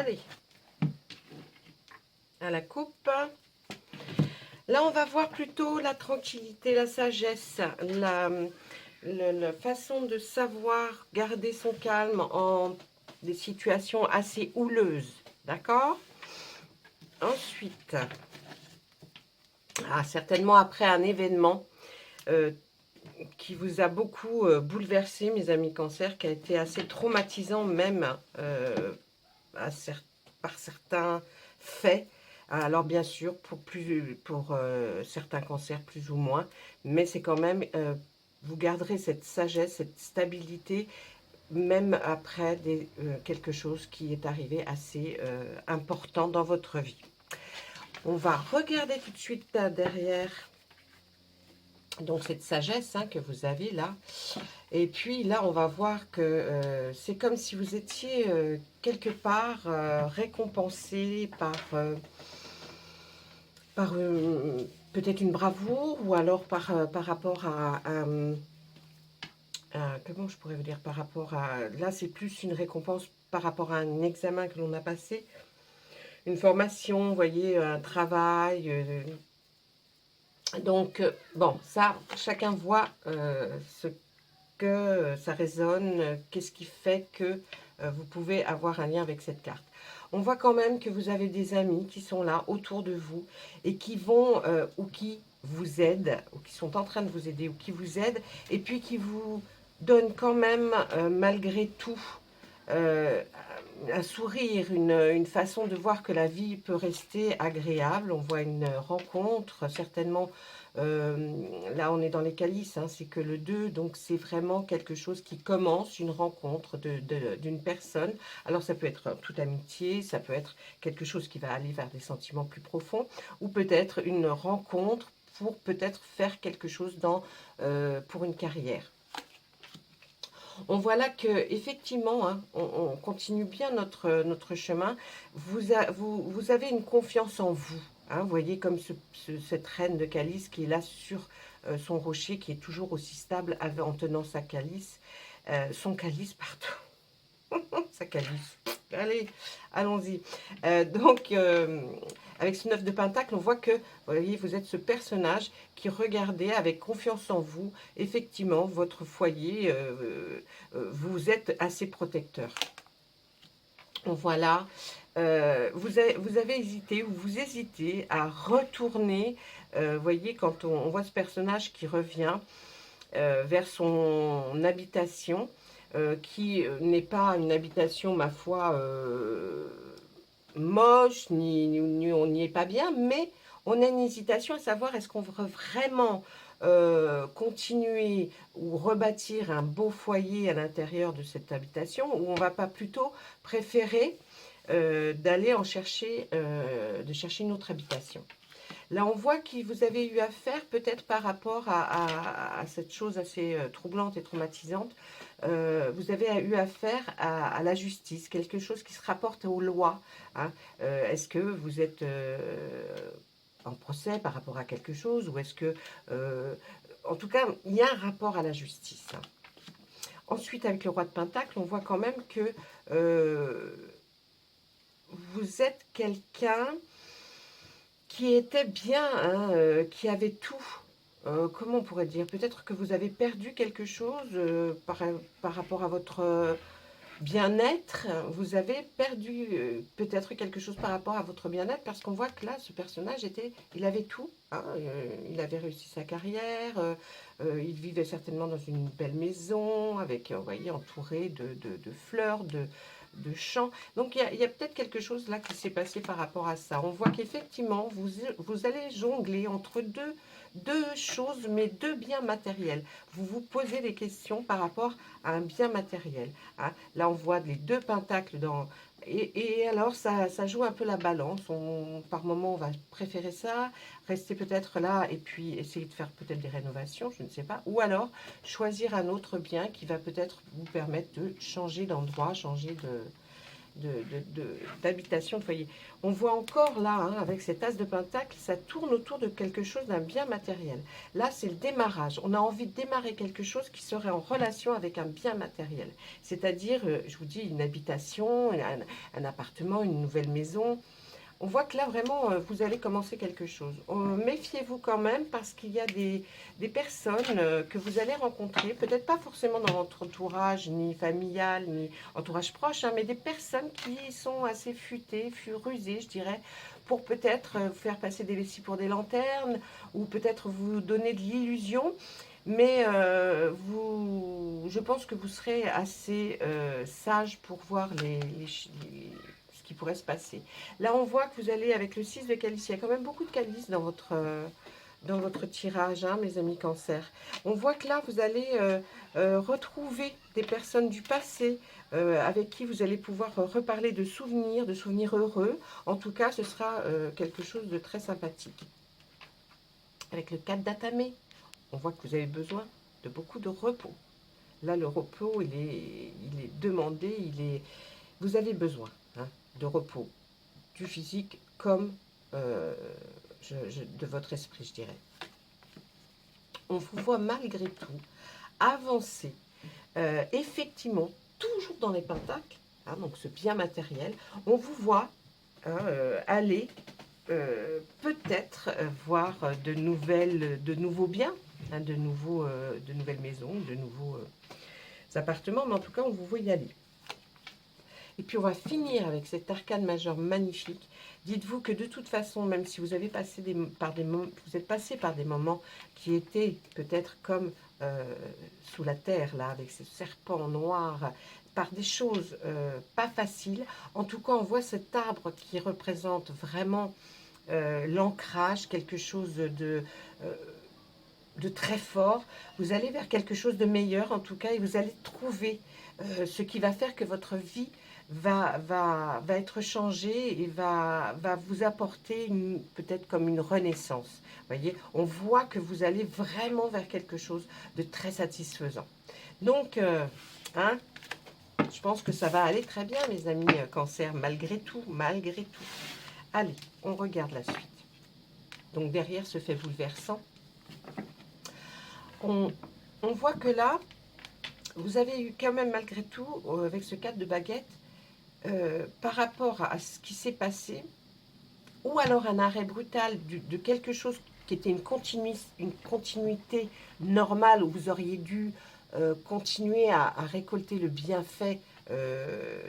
Allez, à la coupe. Là, on va voir plutôt la tranquillité, la sagesse, la façon de savoir garder son calme en des situations assez houleuses. D'accord? Ensuite, certainement après un événement qui vous a beaucoup bouleversé, mes amis Cancer, qui a été assez traumatisant même par certains faits. Alors bien sûr, pour certains cancers plus ou moins, mais c'est quand même, vous garderez cette sagesse, cette stabilité, même après quelque chose qui est arrivé assez important dans votre vie. On va regarder tout de suite derrière, donc cette sagesse que vous avez là. Et puis là, on va voir que c'est comme si vous étiez quelque part récompensé par peut-être une bravoure, ou alors par rapport à comment je pourrais vous dire, par rapport à, là c'est plus une récompense par rapport à un examen que l'on a passé, une formation, vous voyez, un travail. Donc, bon, ça, chacun voit ce que ça résonne, qu'est-ce qui fait que vous pouvez avoir un lien avec cette carte. On voit quand même que vous avez des amis qui sont là autour de vous et qui vont, ou qui vous aident, ou qui sont en train de vous aider, ou qui vous aident, et puis qui vous donnent quand même, malgré tout, un sourire, une façon de voir que la vie peut rester agréable. On voit une rencontre, certainement, là on est dans les calices, c'est que le 2, donc c'est vraiment quelque chose qui commence, une rencontre d'une personne. Alors ça peut être toute amitié, ça peut être quelque chose qui va aller vers des sentiments plus profonds, ou peut-être une rencontre pour peut-être faire quelque chose pour une carrière. On voit là que effectivement, on continue bien notre chemin. Vous avez une confiance en vous. Vous voyez comme cette reine de calice qui est là sur son rocher, qui est toujours aussi stable en tenant sa calice, son calice, pardon, sa calice. Allez, allons-y. Donc, avec ce 9 de Pentacle, on voit que, vous voyez, vous êtes ce personnage qui, regardez avec confiance en vous, effectivement, votre foyer, vous êtes assez protecteur. Voilà, vous avez hésité, ou vous hésitez à retourner, vous voyez, quand on voit ce personnage qui revient vers son habitation, qui n'est pas une habitation, ma foi, moche, ni on n'y est pas bien, mais on a une hésitation à savoir, est-ce qu'on veut vraiment continuer ou rebâtir un beau foyer à l'intérieur de cette habitation, ou on va pas plutôt préférer d'aller chercher une autre habitation. Là, on voit que vous avez eu affaire, peut-être par rapport à cette chose assez troublante et traumatisante, vous avez eu affaire à la justice, quelque chose qui se rapporte aux lois. Est-ce que vous êtes en procès par rapport à quelque chose, ou est-ce que... en tout cas, il y a un rapport à la justice. Ensuite, avec le roi de Pentacle, on voit quand même que vous êtes quelqu'un qui était bien, qui avait tout. Comment on pourrait dire? Peut-être que vous avez perdu quelque chose par rapport à votre bien-être. Vous avez perdu peut-être quelque chose par rapport à votre bien-être, parce qu'on voit que là, ce personnage il avait tout. Il avait réussi sa carrière, il vivait certainement dans une belle maison, avec, vous voyez, entouré de fleurs, de champs. Donc il y a peut-être quelque chose là qui s'est passé par rapport à ça. On voit qu'effectivement, vous allez jongler entre deux choses, mais deux biens matériels. Vous vous posez des questions par rapport à un bien matériel. Là, on voit les 2 pentacles dans... Et alors, ça joue un peu la balance. Par moment, on va préférer ça, rester peut-être là et puis essayer de faire peut-être des rénovations, je ne sais pas. Ou alors, choisir un autre bien qui va peut-être vous permettre de changer d'endroit, changer d'habitation, de foyer. On voit encore là, hein, avec cet as de pentacle, ça tourne autour de quelque chose d'un bien matériel. Là, c'est le démarrage. On a envie de démarrer quelque chose qui serait en relation avec un bien matériel. C'est-à-dire, je vous dis, une habitation, un appartement, une nouvelle maison. On voit que là, vraiment, vous allez commencer quelque chose. Méfiez-vous quand même parce qu'il y a des personnes que vous allez rencontrer, peut-être pas forcément dans votre entourage, ni familial, ni entourage proche, hein, mais des personnes qui sont assez futées, rusées, je dirais, pour peut-être vous faire passer des vessies pour des lanternes, ou peut-être vous donner de l'illusion. Mais je pense que vous serez assez sage pour voir ce qui pourrait se passer. Là, on voit que vous allez avec le 6 de calice. Il y a quand même beaucoup de calice dans votre tirage, hein, mes amis cancer. On voit que là, vous allez retrouver des personnes du passé avec qui vous allez pouvoir reparler de souvenirs heureux. En tout cas, ce sera quelque chose de très sympathique. Avec le 4 d'atamé, on voit que vous avez besoin de beaucoup de repos. Là, le repos, il est demandé, vous avez besoin, hein, de repos, du physique comme de votre esprit, je dirais. On vous voit malgré tout avancer, effectivement, toujours dans les pentacles, hein, donc ce bien matériel. On vous voit hein, aller peut-être voir de nouveaux biens, hein, de nouvelles maisons, de nouveaux appartements, mais en tout cas, on vous voit y aller. Et puis, on va finir avec cet arcane majeur magnifique. Dites-vous que de toute façon, même si vous avez passé vous êtes passé par des moments qui étaient peut-être comme sous la terre, là, avec ce serpent noir, par des choses pas faciles. En tout cas, on voit cet arbre qui représente vraiment l'ancrage, quelque chose de très fort. Vous allez vers quelque chose de meilleur, en tout cas, et vous allez trouver ce qui va faire que votre vie va être changée et va vous apporter peut-être comme une renaissance. Voyez, on voit que vous allez vraiment vers quelque chose de très satisfaisant. Donc, hein, je pense que ça va aller très bien, mes amis cancer, malgré tout, malgré tout. Allez, on regarde la suite. Donc, derrière ce fait bouleversant, on voit que là, vous avez eu quand même, malgré tout, avec ce 4 de baguette, par rapport à ce qui s'est passé, ou alors un arrêt brutal de quelque chose qui était une continuité normale, où vous auriez dû continuer à récolter le bienfait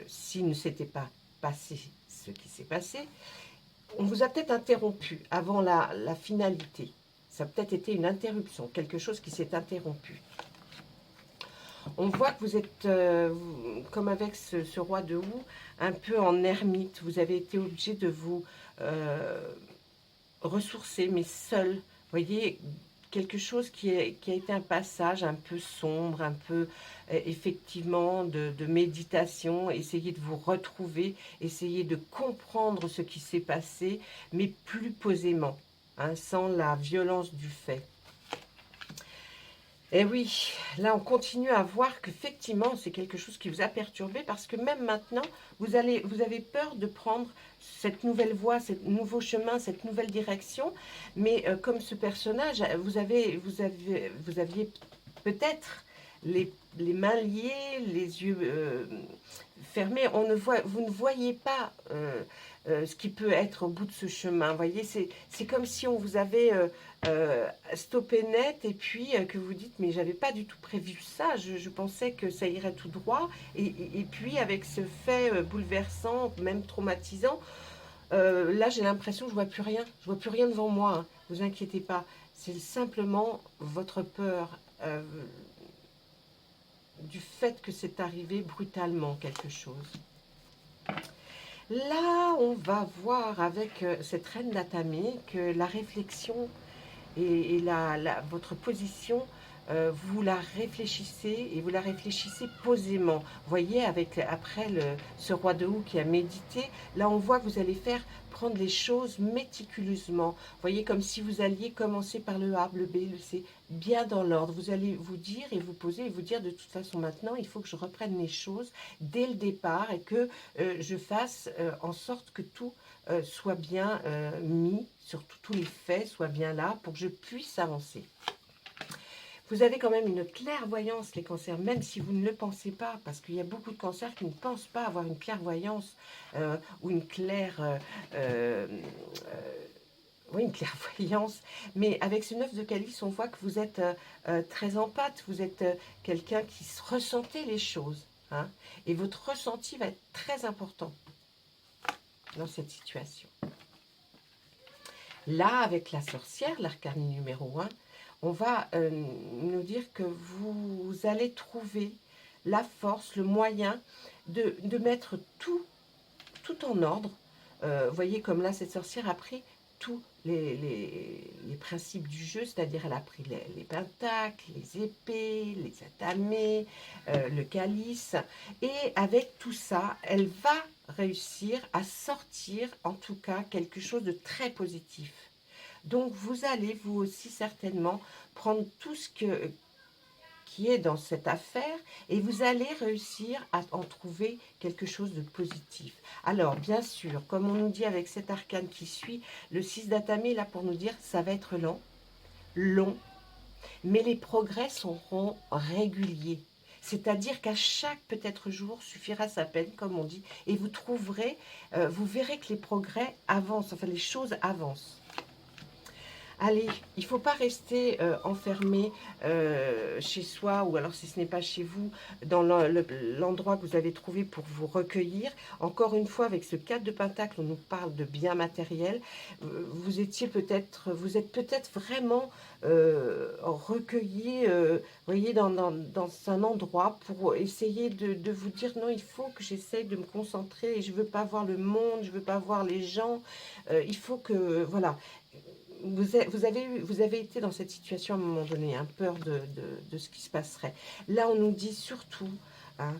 s'il ne s'était pas passé ce qui s'est passé. On vous a peut-être interrompu avant la finalité. Ça a peut-être été une interruption, quelque chose qui s'est interrompu. On voit que vous êtes, comme avec ce roi de houx, un peu en ermite. Vous avez été obligé de vous ressourcer, mais seul. Vous voyez, quelque chose qui a été un passage un peu sombre, un peu, effectivement, de méditation. Essayez de vous retrouver, essayez de comprendre ce qui s'est passé, mais plus posément, hein, sans la violence du fait. Et oui, là on continue à voir qu'effectivement c'est quelque chose qui vous a perturbé parce que même maintenant vous avez peur de prendre cette nouvelle voie, ce nouveau chemin, cette nouvelle direction. Mais comme ce personnage, vous aviez peut-être les mains liées, les yeux fermés. Vous ne voyez pas ce qui peut être au bout de ce chemin. Vous voyez, c'est comme si on vous avait stoppé net et puis que vous dites mais j'avais pas du tout prévu ça, je pensais que ça irait tout droit et puis avec ce fait bouleversant, même traumatisant, là j'ai l'impression que je vois plus rien devant moi, hein. Vous inquiétez pas, c'est simplement votre peur du fait que c'est arrivé brutalement quelque chose. Là, on va voir avec cette reine d'atamé que la réflexion et votre position vous la réfléchissez et vous la réfléchissez posément. Vous voyez, avec après ce roi de houx qui a médité, là on voit que vous allez faire prendre les choses méticuleusement. Vous voyez, comme si vous alliez commencer par le A, le B, le C, bien dans l'ordre. Vous allez vous dire et vous poser et vous dire de toute façon maintenant, il faut que je reprenne les choses dès le départ et que je fasse en sorte que tout soit bien mis, surtout tous les faits soient bien là pour que je puisse avancer. Vous avez quand même une clairvoyance, les cancers, même si vous ne le pensez pas, parce qu'il y a beaucoup de cancers qui ne pensent pas avoir une clairvoyance ou une oui, une clairvoyance. Mais avec ce 9 de calice, on voit que vous êtes très empathe, vous êtes quelqu'un qui ressentez les choses. Hein, et votre ressenti va être très important dans cette situation. Là, avec la sorcière, l'arcane numéro 1, on va nous dire que vous allez trouver la force, le moyen de mettre tout en ordre. Vous voyez, comme là, cette sorcière a pris tous les principes du jeu, c'est-à-dire elle a pris les pentacles, les épées, les atamés, le calice. Et avec tout ça, elle va réussir à sortir, en tout cas, quelque chose de très positif. Donc, vous allez, vous aussi, certainement, prendre tout ce qui est dans cette affaire et vous allez réussir à en trouver quelque chose de positif. Alors, bien sûr, comme on nous dit avec cet arcane qui suit, le 6 d'atamé, là, pour nous dire, ça va être long, mais les progrès seront réguliers. C'est-à-dire qu'à chaque peut-être jour suffira sa peine, comme on dit, et vous trouverez, vous verrez que les progrès avancent, enfin les choses avancent. Allez, il ne faut pas rester enfermé chez soi, ou alors si ce n'est pas chez vous, dans l'endroit que vous avez trouvé pour vous recueillir. Encore une fois, avec ce 4 de Pentacle, on nous parle de biens matériels. Vous êtes peut-être vraiment recueilli, voyez, dans un endroit pour essayer de vous dire non, il faut que j'essaye de me concentrer, et je ne veux pas voir le monde, je ne veux pas voir les gens, il faut que, voilà. Vous avez été dans cette situation à un moment donné, hein, peur de ce qui se passerait. Là, on nous dit surtout, hein,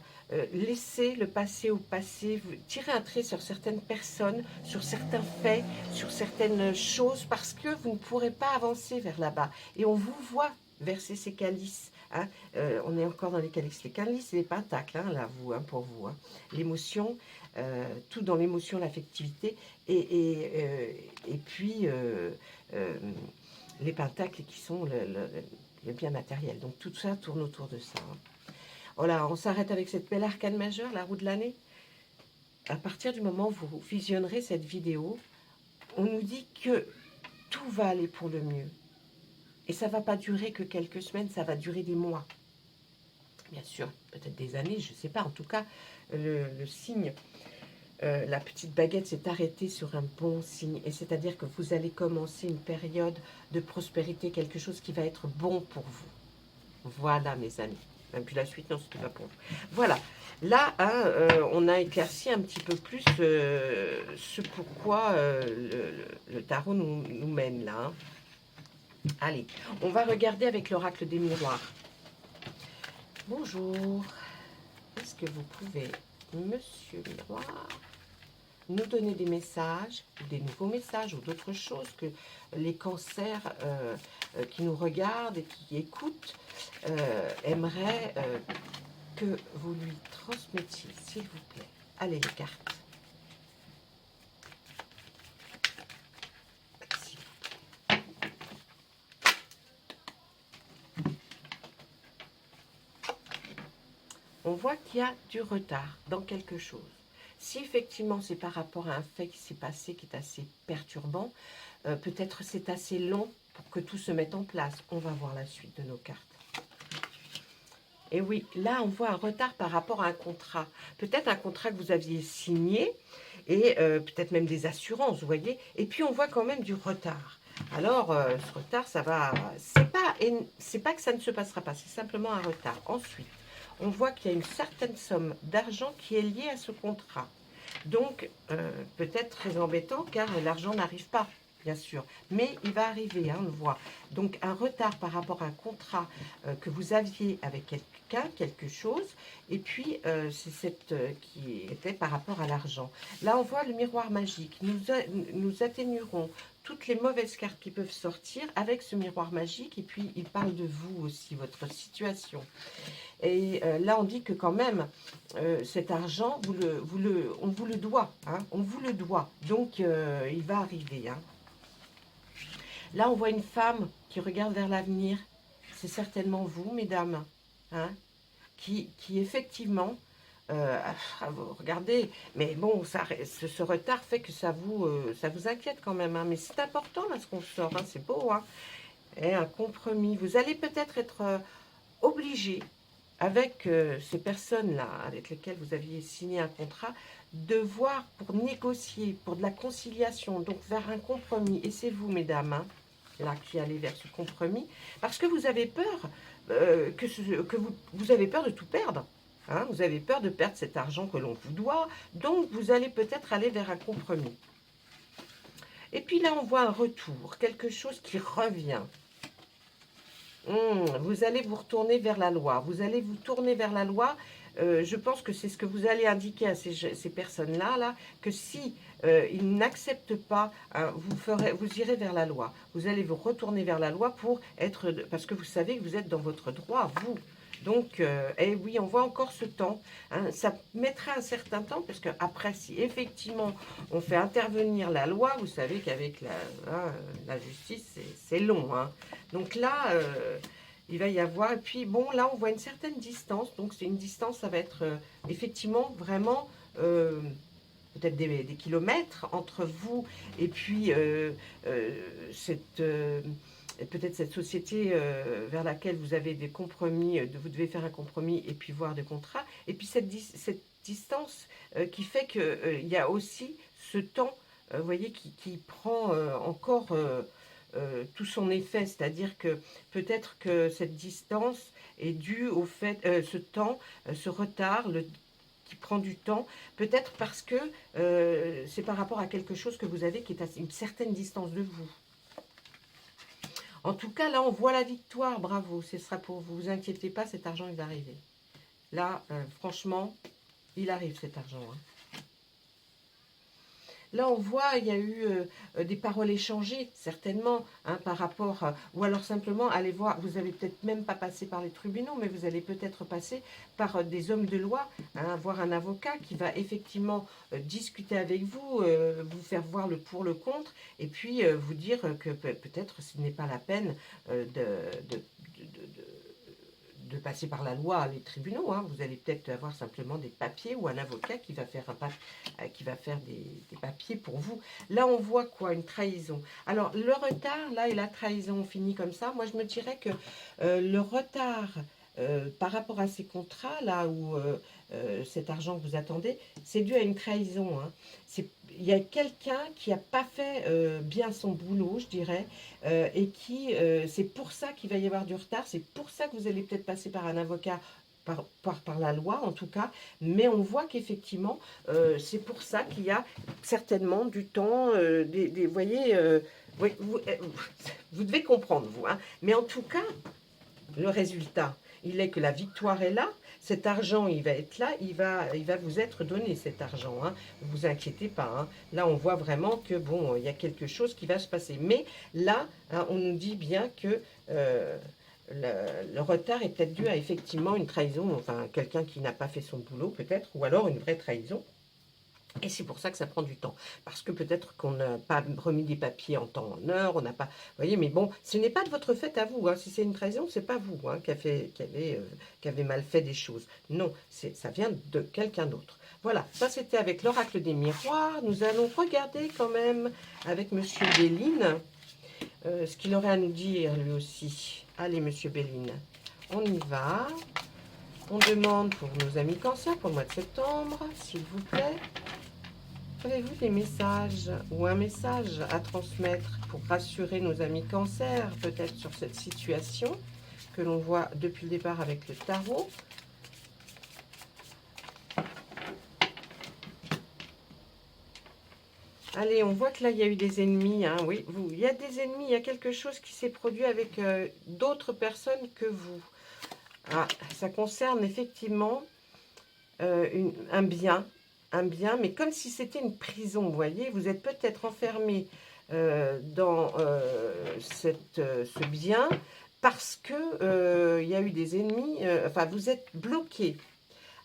laissez le passé au passé, tirez un trait sur certaines personnes, sur certains faits, sur certaines choses, parce que vous ne pourrez pas avancer vers là-bas. Et on vous voit verser ces calices. Hein, on est encore dans les calices. Les calices, c'est les pentacles, hein, là, vous, hein, pour vous. Hein. L'émotion, tout dans l'émotion, l'affectivité, et puis les pentacles qui sont le bien matériel. Donc tout ça tourne autour de ça. Hein. Voilà, on s'arrête avec cette belle arcane majeure, la roue de l'année. À partir du moment où vous visionnerez cette vidéo, on nous dit que tout va aller pour le mieux. Et ça ne va pas durer que quelques semaines, ça va durer des mois. Bien sûr, peut-être des années, je ne sais pas. En tout cas, le signe, la petite baguette s'est arrêtée sur un bon signe. Et c'est-à-dire que vous allez commencer une période de prospérité, quelque chose qui va être bon pour vous. Voilà, mes amis. Et puis la suite, non, ce n'est pas pour vous. Voilà. Là, hein, on a éclairci un petit peu plus ce pourquoi le tarot nous mène là. Hein. Allez, on va regarder avec l'oracle des miroirs. Bonjour. Est-ce que vous pouvez, monsieur miroir, nous donner des messages, des nouveaux messages ou d'autres choses que les cancers qui nous regardent et qui écoutent aimeraient que vous lui transmettiez, s'il vous plaît. Allez, les cartes. On voit qu'il y a du retard dans quelque chose. Si effectivement c'est par rapport à un fait qui s'est passé, qui est assez perturbant, peut-être c'est assez long pour que tout se mette en place. On va voir la suite de nos cartes. Et oui, là on voit un retard par rapport à un contrat. Peut-être un contrat que vous aviez signé, et peut-être même des assurances, vous voyez. Et puis on voit quand même du retard. Alors, ce retard, ça va... C'est pas que ça ne se passera pas, c'est simplement un retard. Ensuite, on voit qu'il y a une certaine somme d'argent qui est liée à ce contrat. Donc, peut-être très embêtant, car l'argent n'arrive pas. bien sûr. Mais il va arriver, hein, on le voit. Donc, un retard par rapport à un contrat que vous aviez avec quelqu'un, quelque chose. Et puis, c'est cette qui était par rapport à l'argent. Là, on voit le miroir magique. Nous atténuerons toutes les mauvaises cartes qui peuvent sortir avec ce miroir magique. Et puis, il parle de vous aussi, votre situation. Et là, on dit que quand même, cet argent, on vous le doit. Hein, on vous le doit. Donc, il va arriver. Hein. Là, on voit une femme qui regarde vers l'avenir. C'est certainement vous, mesdames, hein, qui effectivement, regardez, mais bon, ce retard fait que ça vous inquiète quand même. Hein, mais c'est important, là, ce qu'on sort. Hein, c'est beau. Hein, et un compromis. Vous allez peut-être être obligé avec ces personnes-là, avec lesquelles vous aviez signé un contrat, de voir pour négocier, pour de la conciliation, donc vers un compromis. Et c'est vous, mesdames, hein, là, qui allez vers ce compromis, parce que vous avez peur, que vous avez peur de tout perdre. Hein, vous avez peur de perdre cet argent que l'on vous doit, donc vous allez peut-être aller vers un compromis. Et puis là, on voit un retour, quelque chose qui revient. Vous allez vous retourner vers la loi. Vous allez vous tourner vers la loi. Je pense que c'est ce que vous allez indiquer à ces personnes-là, là, que si ils n'acceptent pas, hein, vous irez vers la loi. Vous allez vous retourner vers la loi pour être, parce que vous savez que vous êtes dans votre droit, vous. Donc, eh oui, on voit encore ce temps. Hein, ça mettra un certain temps, parce qu'après, si effectivement on fait intervenir la loi, vous savez qu'avec la justice, c'est long. Hein. Donc là, il va y avoir... Et puis, bon, là, on voit une certaine distance. Donc, c'est une distance, ça va être effectivement vraiment... peut-être des kilomètres entre vous et puis peut-être cette société vers laquelle vous avez des compromis, vous devez faire un compromis et puis voir des contrats. Et puis cette distance qui fait qu'il y a aussi ce temps, vous voyez, qui prend encore tout son effet. C'est-à-dire que peut-être que cette distance est due au fait, ce temps, ce retard, qui prend du temps, peut-être parce que c'est par rapport à quelque chose que vous avez qui est à une certaine distance de vous. En tout cas, là, on voit la victoire, bravo, ce sera pour vous. Vous inquiétez pas, cet argent, il va arriver. Là, franchement, il arrive cet argent. Hein. Là, on voit, il y a eu des paroles échangées, certainement, hein, par rapport... ou alors simplement, allez voir, vous n'allez peut-être même pas passer par les tribunaux, mais vous allez peut-être passer par des hommes de loi, hein, voir un avocat qui va effectivement discuter avec vous, vous faire voir le pour, le contre, et puis vous dire que peut-être ce n'est pas la peine de passer par la loi, les tribunaux. Hein. Vous allez peut-être avoir simplement des papiers ou un avocat qui va faire, des papiers pour vous. Là, on voit quoi? Une trahison. Alors, le retard, là, et la trahison finit comme ça. Moi, je me dirais que le retard par rapport à ces contrats, là où cet argent que vous attendez, c'est dû à une trahison. Hein. Il y a quelqu'un qui n'a pas fait bien son boulot, je dirais, et qui, c'est pour ça qu'il va y avoir du retard, c'est pour ça que vous allez peut-être passer par un avocat, par la loi en tout cas, mais on voit qu'effectivement, c'est pour ça qu'il y a certainement du temps, vous voyez, vous devez comprendre, vous, hein, mais en tout cas, le résultat, il est que la victoire est là. Cet argent, il va être là, il va vous être donné, cet argent. Hein. Ne vous inquiétez pas. Hein. Là, on voit vraiment que, bon, il y a quelque chose qui va se passer. Mais là, hein, on nous dit bien que le retard est peut-être dû à effectivement une trahison, enfin, quelqu'un qui n'a pas fait son boulot, peut-être, ou alors une vraie trahison. Et c'est pour ça que ça prend du temps. Parce que peut-être qu'on n'a pas remis des papiers en temps, en heure, on n'a pas... Vous voyez, mais bon, ce n'est pas de votre fait à vous. Hein. Si c'est une trahison, c'est pas vous hein, qui avez mal fait des choses. Non, ça vient de quelqu'un d'autre. Voilà, ça c'était avec l'oracle des miroirs. Nous allons regarder quand même avec Monsieur Béline ce qu'il aurait à nous dire lui aussi. Allez, Monsieur Béline, on y va. On demande pour nos amis Cancer pour le mois de septembre, s'il vous plaît. Avez-vous des messages ou un message à transmettre pour rassurer nos amis Cancer, peut-être sur cette situation que l'on voit depuis le départ avec le tarot? Allez, on voit que là, il y a eu des ennemis. Hein, oui, il y a des ennemis, il y a quelque chose qui s'est produit avec d'autres personnes que vous. Ah, ça concerne effectivement un bien, mais comme si c'était une prison, vous voyez. Vous êtes peut-être enfermé dans ce bien parce que il y a eu des ennemis, enfin, vous êtes bloqué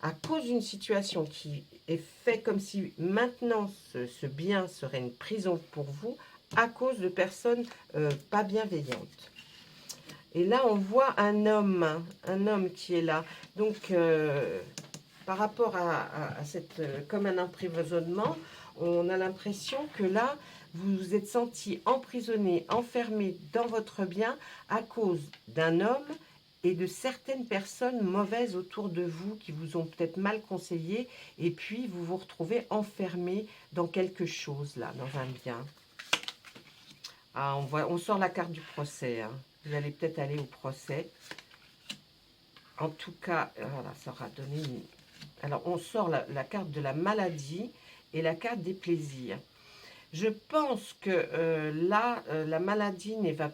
à cause d'une situation qui est faite comme si maintenant ce bien serait une prison pour vous à cause de personnes pas bienveillantes. Et là, on voit un homme qui est là. Donc, par rapport à cette, comme un emprisonnement, on a l'impression que là, vous vous êtes senti emprisonné, enfermé dans votre bien à cause d'un homme et de certaines personnes mauvaises autour de vous qui vous ont peut-être mal conseillé, et puis vous vous retrouvez enfermé dans quelque chose là, dans un bien. Ah, on sort la carte du procès. Hein. Vous allez peut-être aller au procès. En tout cas, voilà, ça aura donné une... Alors, on sort la carte de la maladie et la carte des plaisirs. Je pense que là, la maladie n'est pas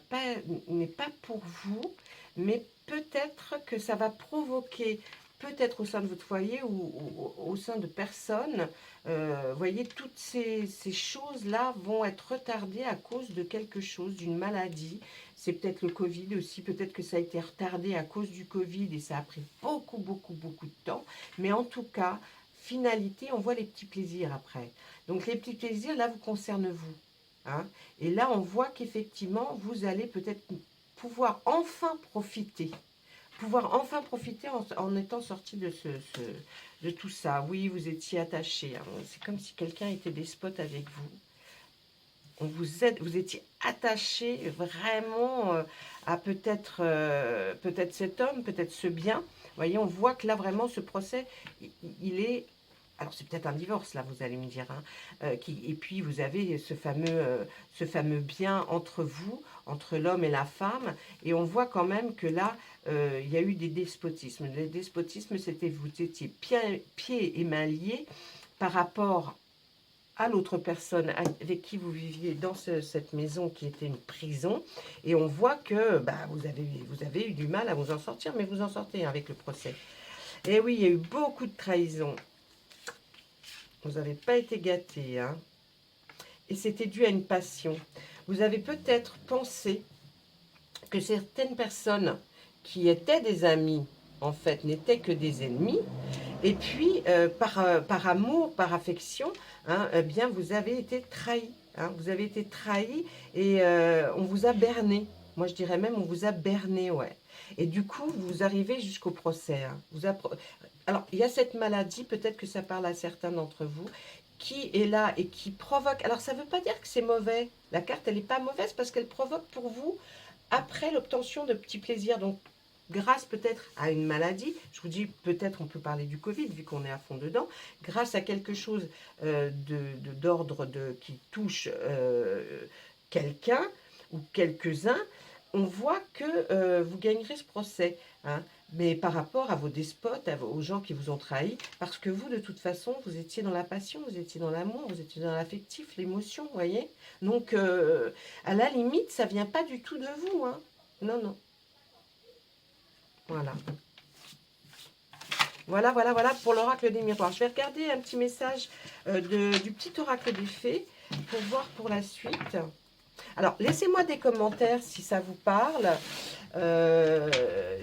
pour vous, mais peut-être que ça va provoquer, peut-être au sein de votre foyer ou au sein de personnes, vous voyez, toutes ces choses-là vont être retardées à cause de quelque chose, d'une maladie. C'est peut-être le Covid aussi, peut-être que ça a été retardé à cause du Covid et ça a pris beaucoup, beaucoup, beaucoup de temps. Mais en tout cas, finalité, on voit les petits plaisirs après. Donc les petits plaisirs, là, vous concernent vous. Hein. Et là, on voit qu'effectivement, vous allez peut-être pouvoir enfin profiter. En étant sorti de tout ça. Oui, vous étiez attaché. Hein. C'est comme si quelqu'un était despote avec vous. Vous étiez attaché vraiment à peut-être cet homme, peut-être ce bien. Vous voyez, on voit que là, vraiment, ce procès, il est... Alors, c'est peut-être un divorce, là, vous allez me dire. Hein, et puis, vous avez ce fameux bien entre vous, entre l'homme et la femme. Et on voit quand même que là, il y a eu des despotismes. Les despotismes, c'était vous étiez pieds et mains liés par rapport à l'autre personne avec qui vous viviez dans cette maison qui était une prison. Et on voit que bah, vous avez eu du mal à vous en sortir, mais vous en sortez hein, avec le procès. Et oui, il y a eu beaucoup de trahison. Vous n'avez pas été gâtés. Hein. Et c'était dû à une passion. Vous avez peut-être pensé que certaines personnes qui étaient des amis, en fait, n'étaient que des ennemis. Et puis, par amour, par affection, hein, eh bien, vous avez été trahis. Hein, vous avez été trahis et on vous a berné. Moi, je dirais même, on vous a berné, ouais. Et du coup, vous arrivez jusqu'au procès. Hein. Alors, il y a cette maladie, peut-être que ça parle à certains d'entre vous, qui est là et qui provoque... Alors, ça ne veut pas dire que c'est mauvais. La carte, elle n'est pas mauvaise parce qu'elle provoque pour vous, après l'obtention de petits plaisirs. Donc, grâce peut-être à une maladie, je vous dis peut-être on peut parler du Covid vu qu'on est à fond dedans, grâce à quelque chose d'ordre qui touche quelqu'un ou quelques-uns, on voit que vous gagnerez ce procès. Hein, mais par rapport à vos despotes, aux gens qui vous ont trahi, parce que vous, de toute façon, vous étiez dans la passion, vous étiez dans l'amour, vous étiez dans l'affectif, l'émotion, vous voyez. Donc, à la limite, ça ne vient pas du tout de vous. Hein. Non, non. Voilà. Voilà pour l'oracle des miroirs. Je vais regarder un petit message du petit oracle des fées pour voir pour la suite. Alors, laissez-moi des commentaires si ça vous parle.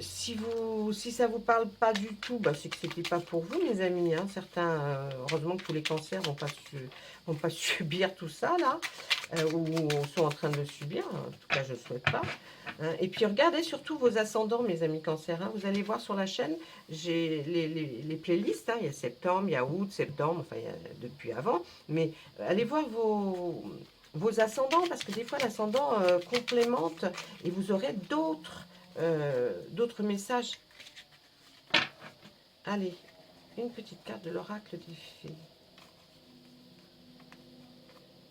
Si ça vous parle pas du tout, bah, c'est que c'était pas pour vous, mes amis. Hein. Certains, heureusement que tous les cancers vont pas subir tout ça, là. Ou sont en train de le subir. En tout cas, je ne souhaite pas. Hein. Et puis, regardez surtout vos ascendants, mes amis cancers. Hein. Vous allez voir sur la chaîne, j'ai les playlists. Hein. Il y a septembre, il y a août, septembre, enfin, il y a depuis avant. Mais allez voir vos ascendants, parce que des fois l'ascendant complémente et vous aurez d'autres messages. Allez, une petite carte de l'oracle des fées.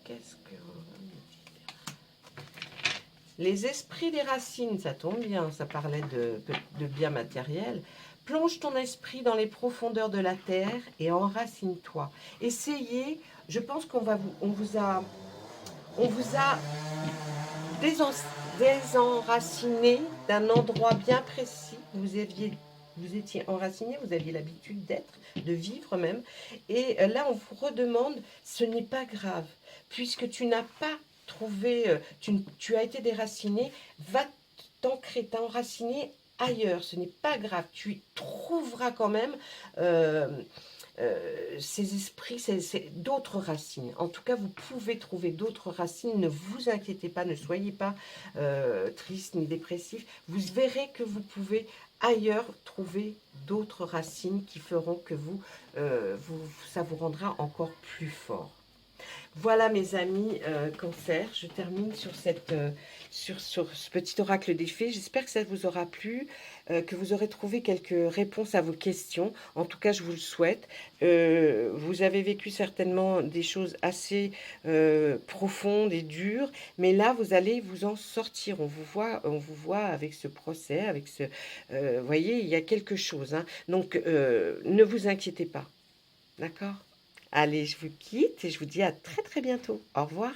Qu'est-ce que on va me dire? Les esprits des racines, ça tombe bien, ça parlait de biens matériels. Plonge ton esprit dans les profondeurs de la terre et enracine-toi. Essayez Je pense on vous a désen- désenraciné d'un endroit bien précis. Vous étiez enraciné, vous aviez l'habitude d'être, de vivre même. Et là, on vous redemande, ce n'est pas grave, puisque tu n'as pas trouvé, tu as été déraciné, va t'ancrer, t'enraciner ailleurs. Ce n'est pas grave, tu y trouveras quand même euh, ces esprits, d'autres racines. En tout cas, vous pouvez trouver d'autres racines. Ne vous inquiétez pas, ne soyez pas triste ni dépressif. Vous verrez que vous pouvez ailleurs trouver d'autres racines qui feront que ça vous rendra encore plus fort. Voilà mes amis cancer, je termine sur ce petit oracle des fées. J'espère que ça vous aura plu, que vous aurez trouvé quelques réponses à vos questions. En tout cas, je vous le souhaite. Vous avez vécu certainement des choses assez profondes et dures, mais là, vous allez vous en sortir. On vous voit avec ce procès, avec ce... vous voyez, il y a quelque chose, hein. Donc, ne vous inquiétez pas. D'accord? Allez, je vous quitte et je vous dis à très très bientôt. Au revoir.